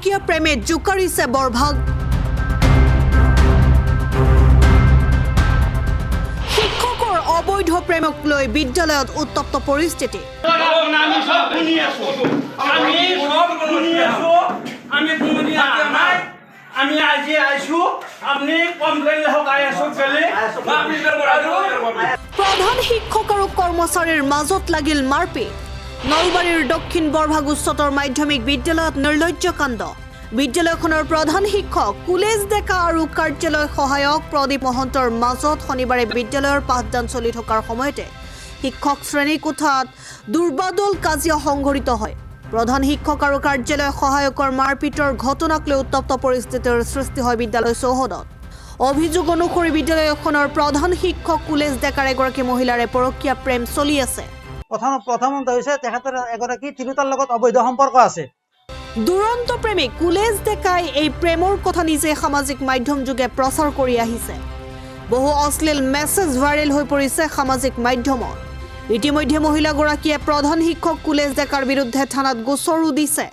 পৰকীয়া প্ৰেমে জোকাৰিছে বৰভাগ। শিক্ষকৰ অবৈধ প্ৰেমক লৈ বিদ্যালয়ত উত্তপ্ত পৰিস্থিতি। আমি আজি আইছো আপনি কমপ্লেইন লেখক আইছো গলে প্ৰধান শিক্ষক আৰু কৰ্মচাৰীৰ মাজত লাগিল মাৰপিট। নলবাৰীৰ দক্ষিণ বৰভাগ উচ্চতৰ মাধ্যমিক বিদ্যালয়ত নিৰ্লজ্জ কাণ্ড। বিদ্যালয়খনৰ প্ৰধান শিক্ষক কুলেশ ডেকা আৰু কাৰ্যালয় সহায়ক প্ৰদীপ মহন্তৰ মাজত শনিবাৰে বিদ্যালয়ৰ পাঠদান চলি থকাৰ সময়তে শিক্ষক শ্ৰেণীকোঠাত দুৰ্বাদল কাজিয়া সংঘটিত হয়। প্ৰধান শিক্ষক আৰু কাৰ্যালয় সহায়কৰ মাৰপিটৰ ঘটনাক লৈ উত্তপ্ত পৰিস্থিতিৰ সৃষ্টি হয় বিদ্যালয় চৌহদত। অভিযোগ অনুসৰি বিদ্যালয়খনৰ প্ৰধান শিক্ষক কুলেশ ডেকাৰ এগৰাকী মহিলাৰে পৰকীয়া প্ৰেম চলি আছে। প্ৰথমতে হৈছে তেখেতৰ এগৰাকী তিৰোতাৰ লগত অবৈধ সম্পৰ্ক আছে। দুৰন্ত প্ৰেমিক কুলেশ ডেকাই এই প্ৰেমৰ কথা নিজে সামাজিক মাধ্যম যোগে প্ৰচাৰ কৰি আহিছে। বহু অশ্লীল মেছেজ ভাইৰেল হৈ পৰিছে সামাজিক মাধ্যমত। ইতিমধ্যে মহিলাগৰাকীয়ে প্ৰধান শিক্ষক কুলেশ ডেকাৰ বিৰুদ্ধে থানাত গোচৰো দিছে।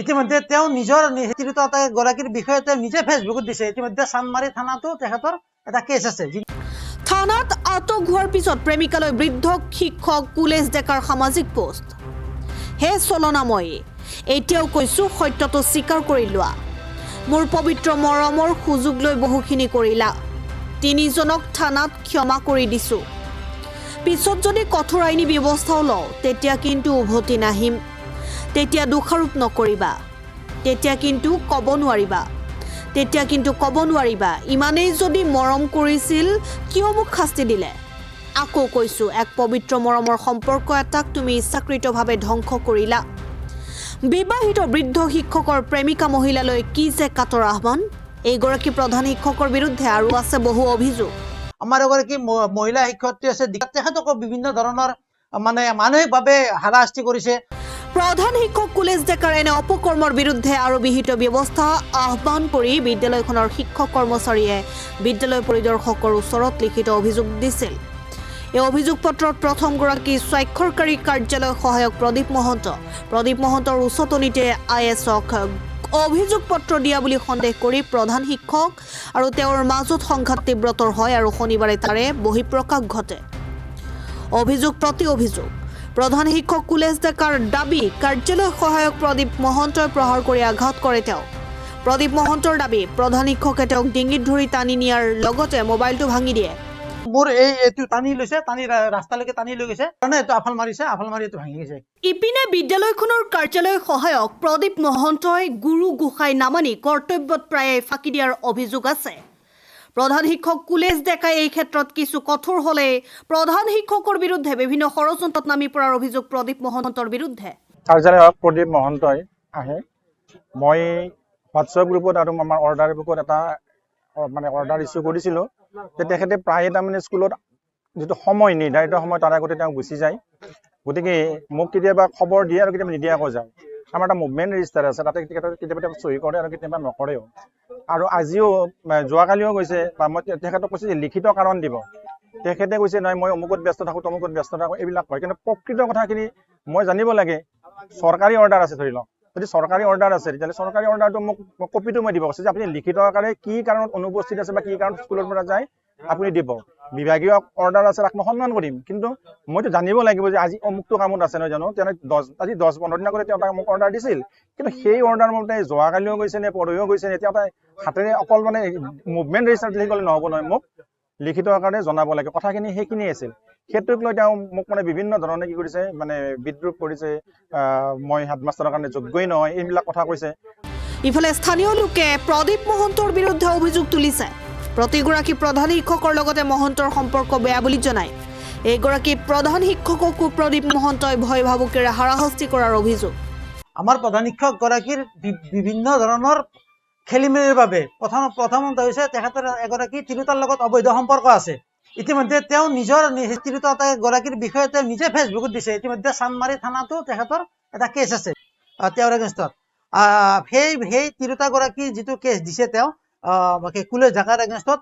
ইতিমধ্যে তেওঁ নিজৰ তিৰোতাগৰাকীৰ বিষয়ে তেওঁ নিজে ফেচবুকত দিছে। ইতিমধ্যে চানমাৰী থানাতো তেখেতৰ এটা কেছ আছে। থানাত আটক হোৱাৰ পিছত প্ৰেমিকালৈ বৃদ্ধ শিক্ষক কুলেশ ডেকাৰ সামাজিক পোষ্ট। হে চলনাময়ী, এতিয়াও কৈছো সত্যটো স্বীকাৰ কৰি লোৱা। মোৰ পবিত্ৰ মৰমৰ সুযোগ লৈ বহুখিনি কৰিলা। তিনিজনক থানাত ক্ষমা কৰি দিছো। পিছত যদি কঠোৰ আইনী ব্যৱস্থাও লওঁ তেতিয়া কিন্তু উভতি নাহিম। তেতিয়া দোষাৰোপ নকৰিবা। তেতিয়া কিন্তু ক'ব নোৱাৰিবা ইমানেই যদি মৰম কৰিছিল কিয় মোক শাস্তি দিলে। আকৌ কৈছো, এক পবিত্ৰ মৰমৰ সম্পৰ্ক এটাক তুমি ইচ্ছাকৃতভাৱে ধ্বংস কৰিলা। বিবাহিত বৃদ্ধ শিক্ষকৰ প্ৰেমিকা মহিলালৈ কি যে কাটৰ আহ্বান। এইগৰাকী প্ৰধান শিক্ষকৰ বিৰুদ্ধে আৰু আছে বহু অভিযোগ। আমাৰ এগৰাকী মহিলা শিক্ষয়িত্ৰী আছে, তেখেতকো বিভিন্ন ধৰণৰ মানসিকভাৱে হাৰাশাস্তি কৰিছে। প্ৰধান শিক্ষক কুলেশ ডেকাৰ এনে অপকৰ্মৰ বিৰুদ্ধে আৰু বিহিত ব্যৱস্থা আহ্বান কৰি বিদ্যালয়খনৰ শিক্ষক কৰ্মচাৰীয়ে বিদ্যালয় পৰিদৰ্শকৰ ওচৰত লিখিত অভিযোগ দিছিল। এই অভিযোগ পত্ৰত প্ৰথমগৰাকী স্বাক্ষৰকাৰী কাৰ্যালয় সহায়ক প্ৰদীপ মহন্তৰ উচতনিতে IASক অভিযোগ পত্ৰ দিয়া বুলি সন্দেহ কৰি প্ৰধান শিক্ষক আৰু তেওঁৰ মাজত সংঘাত তীব্ৰতৰ হয় আৰু শনিবাৰে তাৰে বহিঃপ্ৰকাশ ঘটে। অভিযোগ প্ৰতি অভিযোগ। প্ৰধান শিক্ষক কুলেশ ডেকাৰ দাবী, কাৰ্যালয় সহায়ক প্ৰদীপ মহন্তই প্ৰহাৰ কৰি আঘাত কৰে তেওঁ। প্ৰদীপ মহন্তৰ দাবী, প্ৰধান শিক্ষকে তেওঁক ডিঙিত ধৰি টানি নিয়াৰ লগতে মোবাইলটো ভাঙি দিয়ে। মোৰ এইটো টানি লৈছে, টানি ৰাস্তালৈকে টানি লৈ গৈছে, এইটো আফাল মাৰিছে, আফাল মাৰি এইটো ভাঙি গৈছে। ইপিনে বিদ্যালয়খনৰ কাৰ্যালয় সহায়ক প্ৰদীপ মহন্তই গুৰু গোসাঁই নামানি কৰ্তব্যত প্ৰায়ে ফাঁকি দিয়াৰ অভিযোগ আছে। প্ৰধান শিক্ষক কুলেশ ডেকাই এই ক্ষেত্ৰত কিছু কঠোৰ হ'লে প্ৰধান শিক্ষকৰ বিৰুদ্ধে বিভিন্ন ষড়যন্ত্ৰত নামি পৰাৰ অভিযোগ প্ৰদীপ মহন্তৰ বিৰুদ্ধে। কাৰ্যালয়ত প্ৰদীপ মহন্তই আহে। মই হোৱাটছএপ গ্ৰুপত আৰু আমাৰ অৰ্ডাৰ বুকত এটা অৰ্ডাৰ ইছ্যু কৰিছিলোঁ যে তেখেতে প্ৰায়ে তাৰমানে স্কুলত যিটো সময় নিৰ্ধাৰিত সময় তাৰ আগতে তেওঁ গুচি যায়। গতিকে মোক কেতিয়াবা খবৰ দিয়ে আৰু কেতিয়াবা নিদিয়াকৈ যায়। আমাৰ এটা মুভমেণ্ট ৰেজিষ্টাৰ আছে, তাতে কেতিয়াবা চহী কৰে আৰু কেতিয়াবা নকৰেও। আৰু আজিও যোৱাকালিও গৈছে বা মই তেখেতক কৈছে যে লিখিত কাৰণ দিব। তেখেতে কৈছে নহয় মই অমুকত ব্যস্ত থাকোঁ, তমুকত ব্যস্ত থাকোঁ, এইবিলাক কয়। কিন্তু প্ৰকৃত কথাখিনি মই জানিব লাগে। চৰকাৰী অৰ্ডাৰ আছে, ধৰি লওক যদি চৰকাৰী অৰ্ডাৰ আছে তেতিয়াহ'লে চৰকাৰী অৰ্ডাৰটো মোক কপিটো মই দিব কৈছে যে আপুনি লিখিত আকাৰে কি কাৰণত অনুপস্থিত আছে বা কি কাৰণত স্কুলৰ পৰা যায় আপুনি দিব। বিভাগীয় অৰ্ডাৰ আছে, তাক মই সন্মান কৰিম। কিন্তু মইতো জানিব লাগিব যে আজি অমুকটো কামত আছে নহয় জানো। আজি 10-15 দিন আগতে তেওঁ তাক মোক অৰ্ডাৰ দিছিল, কিন্তু সেই অৰ্ডাৰ মতে যোৱাকালিও গৈছে নে পৰহিও গৈছে নে, তেওঁ তাই হাতেৰে অকল মুভমেণ্ট ৰেজিষ্টাৰ লিখি গ'লে নহ'ব নহয়, মোক লিখিত আকাৰে জনাব লাগে। কথাখিনি সেইখিনি আছিল। সেইটোক লৈ তেওঁ মোক বিভিন্ন ধৰণে কি কৰিছে, বিদ্ৰোহ কৰিছে। মই হেডমাষ্টাৰৰ কাৰণে যোগ্যই নহয়, এইবিলাক কথা কৈছে। ইফালে স্থানীয় লোকে প্ৰদীপ মহন্তৰ বিৰুদ্ধে অভিযোগ তুলিছে। প্ৰতিগৰাকী প্ৰধান শিক্ষকৰ লগতে মহন্তৰ সম্পৰ্ক বেয়া বুলি জনায়। এইগৰাকী প্ৰধান শিক্ষককো প্ৰদীপ মহন্তই ভয় ভাবুকিৰে হাৰাশাস্তি কৰাৰ অভিযোগ। আমাৰ প্ৰধান শিক্ষকগৰাকীৰ বিভিন্ন ধৰণৰ খেলি মেলিৰ বাবে প্ৰথমতে হৈছে তেখেতৰ এগৰাকী তিৰোতাৰ লগত অবৈধ সম্পৰ্ক আছে। ইতিমধ্যে তেওঁ নিজৰ তিৰোতাগৰাকীৰ বিষয়ে তেওঁ নিজে ফেচবুকত দিছে। ইতিমধ্যে চানমাৰী থানাতো তেখেতৰ এটা কেছ আছে তেওঁৰ এগেইনষ্টত। সেই তিৰোতাগৰাকীৰ যিটো কেছ দিছে তেওঁ কুলেশ ডেকাৰ এগেইনষ্টত,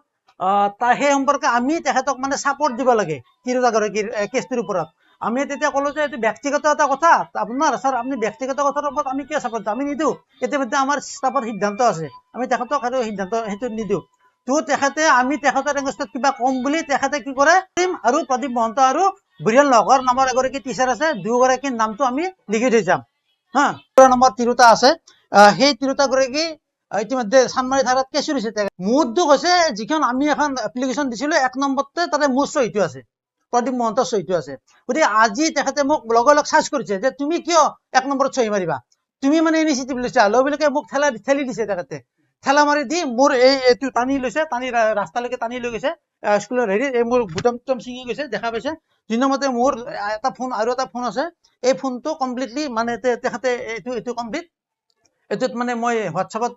সেই সম্পৰ্কে আমি তেখেতক চাপৰ্ট দিব লাগে তিৰোতাগৰাকীৰ কেছটোৰ ওপৰত। আমি তেতিয়া ক'লো যে এইটো ব্যক্তিগত এটা কথা, আপোনাৰ ছাৰ আপুনি ব্যক্তিগত কথাৰ ওপৰত আমি কিয় চাপৰ্ট আমি নিদিওঁ, ইতিমধ্যে আমাৰ ষ্টাফৰ সিদ্ধান্ত আছে, আমি তেখেতক আৰু সিদ্ধান্ত সেইটো নিদিওঁ। তো তেখেতে আমি তেখেতৰ এগেইনষ্টত কিবা কম বুলি তেখেতে কি কৰে, আৰু প্ৰদীপ মহন্ত আৰু বীৰেন লহকৰ নামৰ এগৰাকী টিচাৰ আছে, দুয়োগৰাকীৰ নামটো আমি লিখি থৈ যাম। হা, নম্বৰ তিৰোতা আছে, সেই তিৰোতাগৰাকী ইতিমধ্যে চানমাৰী থানাত কেছ কৰিছে। মোৰ উদ্যোগ হৈছে যিখন আমি এখন এপ্লিকেশ্যন দিছিলো 1 নম্বৰতে তাতে মোৰ চহীটো আছে, প্ৰদীপ মহন্তৰ চহীটো আছে। গতিকে আজি তেখেতে মোক লগে লগ চাৰ্জ কৰিছে যে তুমি কিয় 1 নম্বৰত চহী মাৰিবা, তুমি মানে ইনিচিয়েটিভ লৈছা। লগে মোক ঠেলি দিছে তেখেতে, ঠেলা মাৰি দি মোৰ এইটো টানি লৈছে, টানি ৰাস্তালৈকে টানি লৈ গৈছে স্কুলৰ হেৰি, এই মোৰ বুটাম টুটাম ছিঙি গৈছে, দেখা পাইছে। দুই নম্বৰতে মোৰ এটা ফোন আৰু এটা ফোন আছে, এই ফোনটো কমপ্লিটলি মানে তেখেতে এইটো কমপ্লিট, এইটোত মানে মই হোৱাটছএপত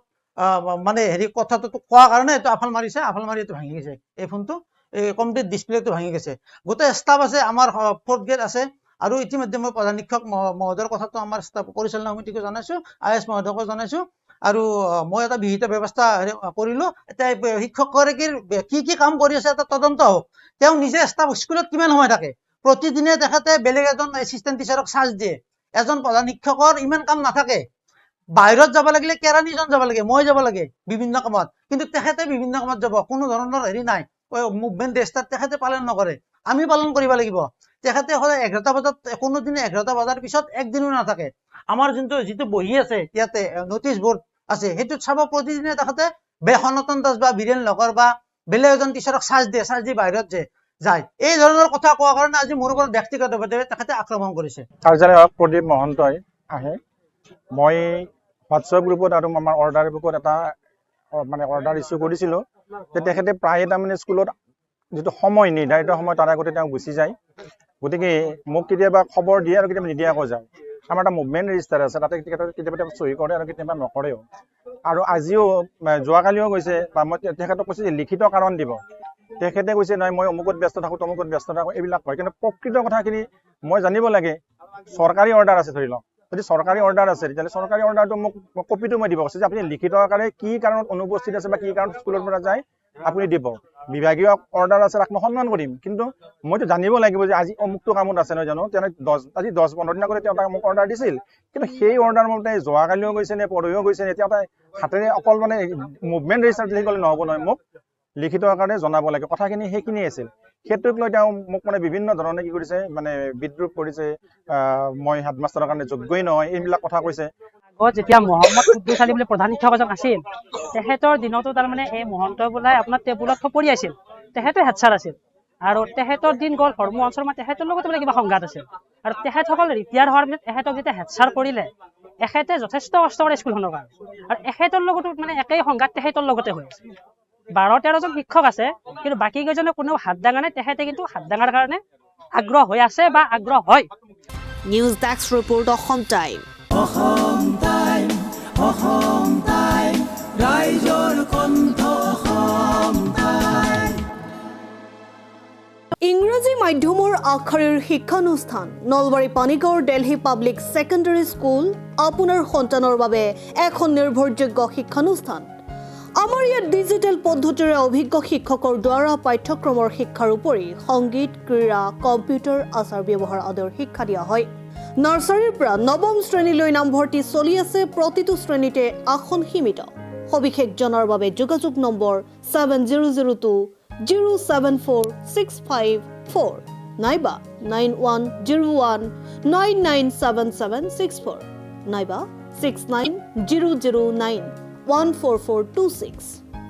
মানে হেৰি কথাটো কোৱাৰ কাৰণে এইটো আফাল মাৰিছে, আফাল মাৰি এইটো ভাঙি গৈছে, এই ফোনটো এই কমপ্লিট ডিছপ্লেটো ভাঙি গৈছে। গোটেই ষ্টাফ আছে, আমাৰ 4th গ্ৰেড আছে, আৰু ইতিমধ্যে মই প্ৰধান শিক্ষক মহোদয়ৰ কথাটো আমাৰ ষ্টাফ পৰিচালনা সমিতিকো জনাইছো, IS মহোদয়কো জনাইছো, আৰু মই এটা বিহিত ব্যৱস্থা কৰিলো। এতিয়া শিক্ষকগৰাকীৰ কি কাম কৰি আছে এটা তদন্ত হওক। তেওঁ নিজে ষ্টাফ স্কুলত কিমান সময় থাকে, প্ৰতিদিনে তেখেতে বেলেগ এজন এছিষ্টেণ্ট টিচাৰক চাৰ্জ দিয়ে। এজন প্ৰধান শিক্ষকৰ ইমান কাম নাথাকে, বাহিৰত যাব লাগিলে কেৰাণীজন যাব লাগে, মই যাব লাগে বিভিন্ন কামত, কিন্তু তেখেতে বিভিন্ন কামত যাব, কোনো ধৰণৰ হেৰি নাই, মুভমেণ্ট ৰেষ্টাৰ তেখেতে পালন নকৰে, আমি পালন কৰিব লাগিব। তেখেতে সদায় 11টা বজাত, কোনোদিনে 11টা বজাৰ পিছত একদিনো নাথাকে। আমাৰ যিটো বহি আছে ইয়াতে নটিচ বৰ্ড আছে, সেইটোত চাব প্ৰতিদিনে তেখেতে সনাতন দাস বা বীৰেন লহকৰ বা বেলেগ এজন টিচাৰক চাৰ্জ দি বাহিৰত যায়। এই ধৰণৰ কথা কোৱাৰ কাৰণে আজি মোৰ ওপৰত ব্যক্তিগতভাৱে তেখেতে আক্ৰমণ কৰিছে। কাৰ্যালয়ত প্ৰদীপ মহন্তই আহে, মই হোৱাটছএপ গ্ৰুপত আৰু আমাৰ অৰ্ডাৰ বুকত এটা মানে অৰ্ডাৰ ইছ্যু কৰিছিলোঁ, যে তেখেতে প্ৰায়ে তাৰমানে স্কুলত যিটো সময় নিৰ্ধাৰিত সময় তাৰ আগতে তেওঁ গুচি যায়। গতিকে মোক কেতিয়াবা খবৰ দিয়ে আৰু কেতিয়াবা নিদিয়াকৈ যায়। আমাৰ এটা মুভমেণ্ট ৰেজিষ্টাৰ আছে, তাতে কেতিয়াবা চহী কৰে আৰু কেতিয়াবা নকৰেও। আৰু আজিও যোৱাকালিও গৈছে, বা মই তেখেতক কৈছোঁ যে লিখিত কাৰণ দিব, তেখেতে কৈছে নহয় মই অমুকত ব্যস্ত থাকোঁ, তমুকত ব্যস্ত থাকোঁ, এইবিলাক হয়। কিন্তু প্ৰকৃত কথাখিনি মই জানিব লাগে। চৰকাৰী অৰ্ডাৰ আছে, ধৰি লওক যদি চৰকাৰী অৰ্ডাৰ আছে, তেতিয়াহ'লে চৰকাৰী অৰ্ডাৰটো মোক কপিটো মই দিব কৈছোঁ যে আপুনি লিখিত আকাৰে কি কাৰণত অনুপস্থিত আছে বা কি কাৰণত স্কুলৰ পৰা যায় আপুনি দিব। বিভাগীয় অৰ্ডাৰ আছে, তাক মই সন্মান কৰিম, কিন্তু মইতো জানিব লাগিব যে আজি অমুকটো কামত আছে নহয় জানো। তেওঁ আজি 10-15 দিন আগতে তেওঁ তাক মোক অৰ্ডাৰ দিছিল, কিন্তু সেই অৰ্ডাৰ মতে যোৱাকালিও গৈছে নে পৰহিও গৈছে নে, তেওঁ হাতেৰে অকল মানে মুভমেণ্ট ৰেজিষ্টাৰ লিখি গ'লে নহ'ব নহয়, মোক লিখিত আকাৰে জনাব লাগে। কথাখিনি সেইখিনিয়ে আছিল। সেইটোক লৈ তেওঁ মোক মানে বিভিন্ন ধৰণে কি কৰিছে, মানে বিদ্ৰোহ কৰিছে, মই হেডমাষ্টাৰৰ কাৰণে যোগ্যই নহয়, এইবিলাক কথা কৈছে। যেতিয়া মহম্মদ কুদ্দুছ আলী বুলি প্ৰধান শিক্ষক এজন আছিল, তেখেতৰ দিনতো তাৰমানে এই মহন্ত বোলাই আপোনাৰ টেবুলত থপৰি আছিল, তেখেতে হেডছাৰ আছিল। আৰু তেখেতৰ দিন গ'ল, ধৰ্ম অঞ্চলৰ মানে তেখেতৰ লগত বোলে কিবা সংঘাত আছিল। আৰু তেখেতসকল ৰিটায়াৰ হোৱাৰ পিছত তেখেতক যেতিয়া হেডছাৰ কৰিলে, এখেতে যথেষ্ট কষ্ট কৰে স্কুলখনৰ কাৰণে, আৰু এখেতৰ লগতো মানে একেই সংঘাত তেখেতৰ লগতে হৈ আছে। 12-13 জন শিক্ষক আছে, কিন্তু বাকী কেইজনে কোনেও হাত দাঙা নাই, তেখেতে কিন্তু হাত দাঙাৰ কাৰণে আগ্ৰহ হৈ আছে বা আগ্ৰহ হয়। News desk report, Assam time. ইংৰাজী মাধ্যমৰ আগশাৰীৰ শিক্ষানুষ্ঠান নলবাৰী পানীগাঁৱৰ দিল্লী পাব্লিক ছেকেণ্ডাৰী স্কুল আপোনাৰ সন্তানৰ বাবে এখন নিৰ্ভৰযোগ্য শিক্ষানুষ্ঠান। আমাৰ ইয়াত ডিজিটেল পদ্ধতিৰে অভিজ্ঞ শিক্ষকৰ দ্বাৰা পাঠ্যক্ৰমৰ শিক্ষাৰ উপৰি সংগীত, ক্ৰীড়া, কম্পিউটাৰ, আচাৰ ব্যৱহাৰ আদিৰ শিক্ষা দিয়া হয়। নাৰ্চাৰীৰ পৰা 9ম শ্ৰেণীলৈ নামভৰ্তি চলি আছে, প্ৰতিটো শ্ৰেণীতে আসন সীমিত। সবিশেষ জনাৰ বাবে যোগাযোগ নম্বৰ 7002074654 নাইবা 9101997764 নাইবা 6900914426।